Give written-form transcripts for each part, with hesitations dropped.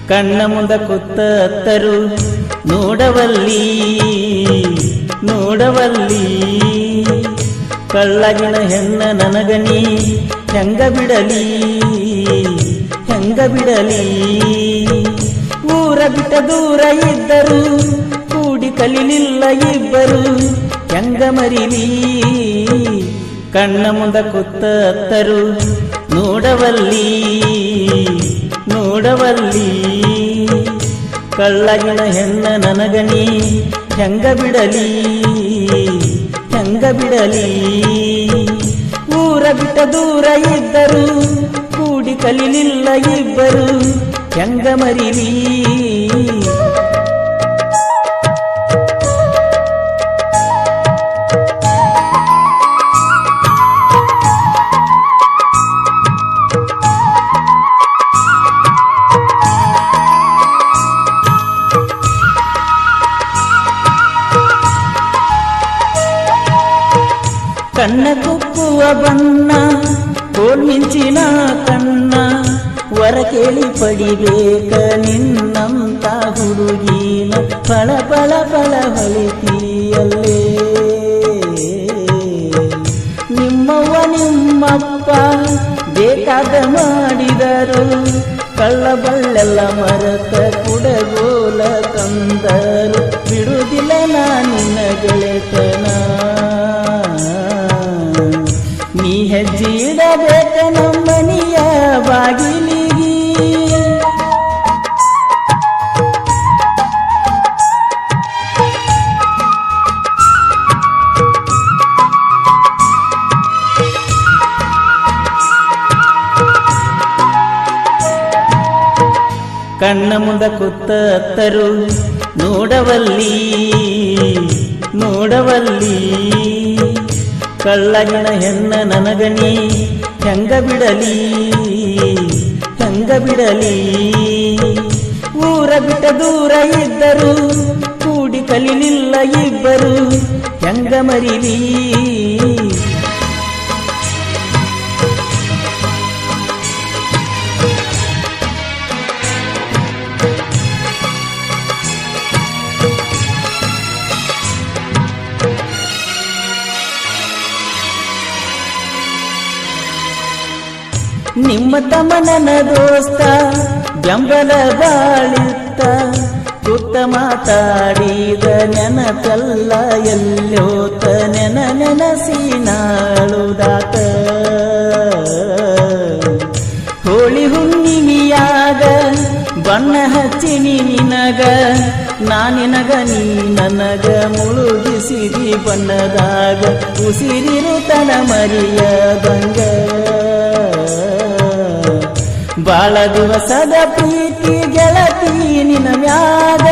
ಕಣ್ಣ ಮುಂದ ಕುತ್ತ ಅತ್ತರು ನೋಡವಲ್ಲಿ ನೋಡವಲ್ಲಿ ಕಳ್ಳಗಿನ ಹೆಣ್ಣ ನನಗನಿ ಹೆಂಗ ಬಿಡಲಿ ಹೆಂಗ ಬಿಡಲಿ ಊರ ಬಿಟ್ಟ ದೂರ ಇದ್ದರು ಕೂಡಿ ಕಲಿಲಿಲ್ಲ ಇಬ್ಬರು ಹೆಂಗ ಮರಿಲಿ ಕಣ್ಣ ಮುಂದ ಕುತ್ತ ಅತ್ತರು ನೋಡವಲ್ಲಿ ನೋಡವಲ್ಲಿ ಕಳ್ಳಗಿನ ಹೆಣ್ಣ ನನಗನಿ ಹೆಂಗ ಬಿಡಲಿ ಹೆಂಗ ಬಿಡಲಿ ಊರ ಬಿಟ್ಟ ದೂರ ಇದ್ದರು ಕೂಡಿ ಕಲಿಲಿಲ್ಲ ಇಬ್ಬರು ಹೆಂಗ ಮರಿಲಿ ಕಣ್ಣ ಕುಕ್ಕುವ ಬಣ್ಣ ಕೋಲ್ಮಿಂಚಿನ ಕಣ್ಣ ವರ ಕೇಳಿ ಪಡಿಬೇಕ ನಿನ್ನಂತ ಹುಡುಗಿನ ಫಳ ಫಳ ಫಳ ಹೊಳಿತೀಯಲ್ಲೇ ನಿಮ್ಮವ್ವ ನಿಮ್ಮಪ್ಪ ಬೇಕಾದ ಮಾಡಿದರು ಕಳ್ಳ ಬಳ್ಳೆಲ್ಲ ಮರತ ಕುಡಗೋಲ ತಂದರು ಬಿಡುವುದಿಲ್ಲ ನಾನಿನ ಗೆಳೆತನ ನೀ ಹೆಜ್ಜೆ ಇಡಬೇಕ ನಮ್ಮನಿಯ ಬಾಗಿಲಿಗಿ ಕಣ್ಣ ಮುಂದ ಕುತ್ತ ಅತ್ತರು ನೋಡವಲ್ಲಿ ನೋಡವಲ್ಲಿ ಕಳ್ಳಗಿನ ಹೆಣ್ಣ ನನಗನಿ ಹೆಂಗ ಬಿಡಲಿ ಹೆಂಗ ಬಿಡಲಿ ಊರ ಬಿಟ್ಟ ದೂರ ಇದ್ದರು ಕೂಡಿ ಕಲಿಲಿಲ್ಲ ಇಬ್ಬರು ಹೆಂಗ ಮರಿಲಿ ನಿಮ್ಮ ತಮ್ಮನ ದೋಸ್ತ ಬೆಂಬಲ ಬಾಳಿತ್ತ ಕುತ್ತ ಮಾತಾಡಿದ ನೆನಪೆಲ್ಲ ಎಲ್ಲೋತ ನೆನಸಿ ನಾಳುದಾತ ಹೋಳಿ ಹುಣ್ಣಿಮೆಯಾಗ ಬಣ್ಣ ಹಚ್ಚಿನಿ ನಿನಗ ನಾನಿನಗ ನೀ ನನಗ ಮುಳುಗಿಸಿದಿ ಬಣ್ಣದಾಗ ಉಸಿರಿರುತನ ಮರಿಯದಂಗ ಬಾಳ ದಿವಸದ ಪ್ರೀತಿ ಗೆಳತಿ ನಿನ ಮ್ಯಾಗ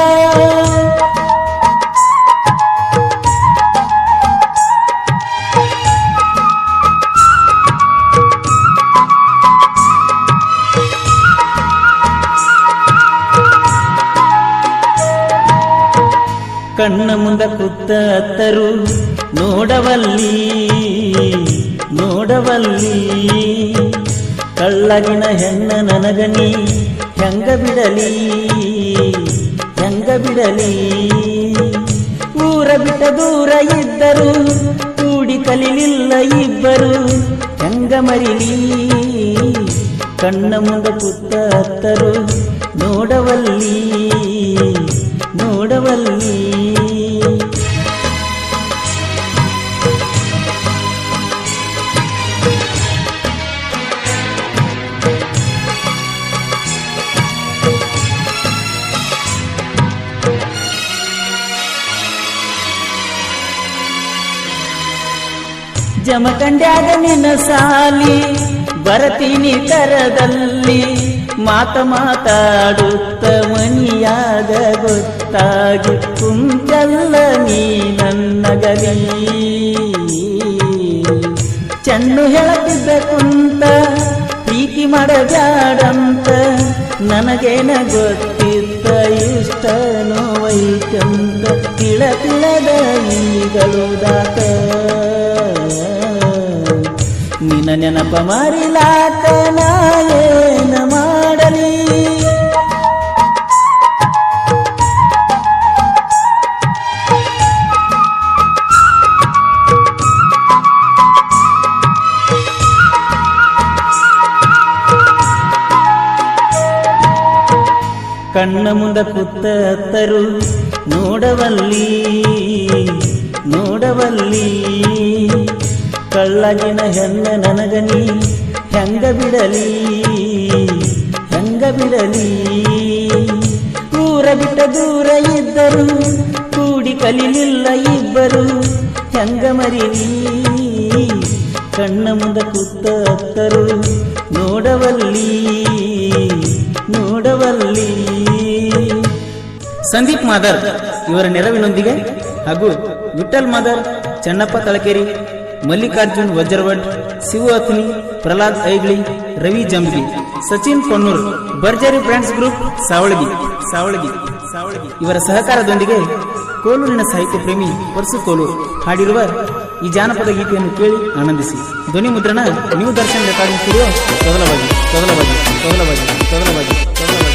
ಕಣ್ಣ ಮುಂದ ಕುತ್ತ ಅತ್ತರು ನೋಡವಲ್ಲಿ ನೋಡವಲ್ಲಿ ಕಳ್ಳಗಿನ ಹೆಣ್ಣ ನನಗನಿ ಹೆಂಗ ಬಿಡಲಿ ಹೆಂಗ ಬಿಡಲಿ ಊರ ಬಿಟ್ಟ ದೂರ ಇದ್ದರು ಕೂಡಿ ಕಲಿಲಿಲ್ಲ ಇಬ್ಬರು ಹೆಂಗ ಮರಿಲಿ ಕಣ್ಣ ಮುಂದ ಕುತ್ತ ಅತ್ತರು ನೋಡವಲ್ಲಿ ನೋಡವಲ್ಲಿ ಜಮಖಂಡ್ಯಾಗ ನಿನ್ನ ಸಾಲಿ ಬರತೀನಿ ತರದಲ್ಲಿ ಮಾತಾಡುತ್ತ ಮನಿಯಾಗ ಗೊತ್ತಾಗಿ ಕುಂತಲ್ಲ ನೀ ನನ್ನಗಲಿ ಚೆನ್ನು ಹೇಳತಿದ್ದ ಕುಂತ ಪ್ರೀತಿ ಮಾಡಬ್ಯಾಡಂತ ನನಗೇನ ಗೊತ್ತಿದ್ದ ಇಷ್ಟ ನೋವೈತಂತ ತಿಳದ ಈಗಳುದಾತ ನಿನ್ನ ನೆನಪ ಮರಿಲಾಕ ನಾ ಏನ ಮಾಡಲಿ ಕಣ್ಣ ಮುಂದ ಕೂತರು ನೋಡವಲ್ಲಿ ನೋಡವಲ್ಲಿ ಕಳ್ಳಗಿನ ಹೆಣ್ಣ ನನಗನಿ ಹೆಂಗ ಬಿಡಲಿ ಹೆಂಗ ಬಿಡಲಿ ಊರ ಬಿಟ್ಟ ದೂರ ಇದ್ದರು ಕೂಡಿ ಕಲಿಲಿಲ್ಲ ಇಬ್ಬರು ಹೆಂಗ ಮರಿಲಿ ಕಣ್ಣ ಮುಂದ ಕೂತರು ನೋಡವಲ್ಲಿ ನೋಡವಲ್ಲಿ ಸಂದೀಪ್ ಮಾದರ್ ಇವರ ನೆರವಿನೊಂದಿಗೆ ಹಾಗೂ ವಿಠಲ್ ಮಾದರ್, ಚನ್ನಪ್ಪ ತಳಕೇರಿ, ಮಲ್ಲಿಕಾರ್ಜುನ್ ವಜ್ರವಡ್, ಶಿವು ಅತ್ನಿ, ಪ್ರಹ್ಲಾದ್ ಐಗ್ಳಿ, ರವಿ ಜಂಬಿ, ಸಚಿನ್ ಕೊಣ್ಣೂರ್, ಭರ್ಜರಿ ಬ್ರಾಂಡ್ಸ್ ಗ್ರೂಪ್ ಸಾವಳಗಿ ಸಾವಳಗಿ ಸಾವಳಗಿ ಇವರ ಸಹಕಾರದೊಂದಿಗೆ ಕೋಲೂರಿನ ಸಾಹಿತ್ಯ ಪ್ರೇಮಿ ಪರಸು ಕೋಲೂರ್ ಹಾಡಿರುವ ಈ ಜಾನಪದ ಗೀತೆಯನ್ನು ಕೇಳಿ ಆನಂದಿಸಿ. ಧ್ವನಿ ಮುದ್ರಣ ನ್ಯೂ ದರ್ಶನ್ ರೆಕಾರ್ಡಿಂಗ್ ಸ್ಟುಡಿಯೋ ತೊದಲವಾಗಿ ತೊದಲವಾಗಿ ತೊದಲವಾಗಿ ತೊದಲವಾಗಿ ತೊದಲವಾಗಿ.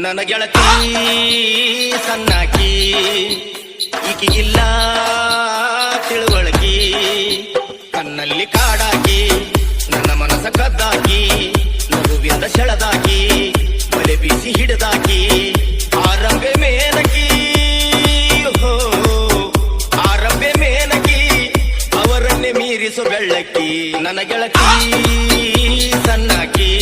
ನನ್ನ ಗೆಳತಿ ಸಣ್ಣಾಕಿ ಈಕಿಗಿಲ್ಲ ತಿಳುವಳಕಿ ಕಣ್ಣಲ್ಲಿ ಕಾಡಾಕಿ ನನ್ನ ಮನಸ ಕದ್ದಾಕಿ ನಗುವಿಂದ ಸೆಳೆದಾಕಿ ಬಲೆ ಬೀಸಿ ಹಿಡಿದಾಕಿ ಆರಂಭೆ ಮೇನಕಿ ಹೋ ಆರಂಭೆ ಮೇನಕಿ ಅವರನ್ನೇ ಮೀರಿಸು ಬೆಳ್ಳಕ್ಕಿ ನನ್ನ ಗೆಳತಿ ಸಣ್ಣಾಕಿ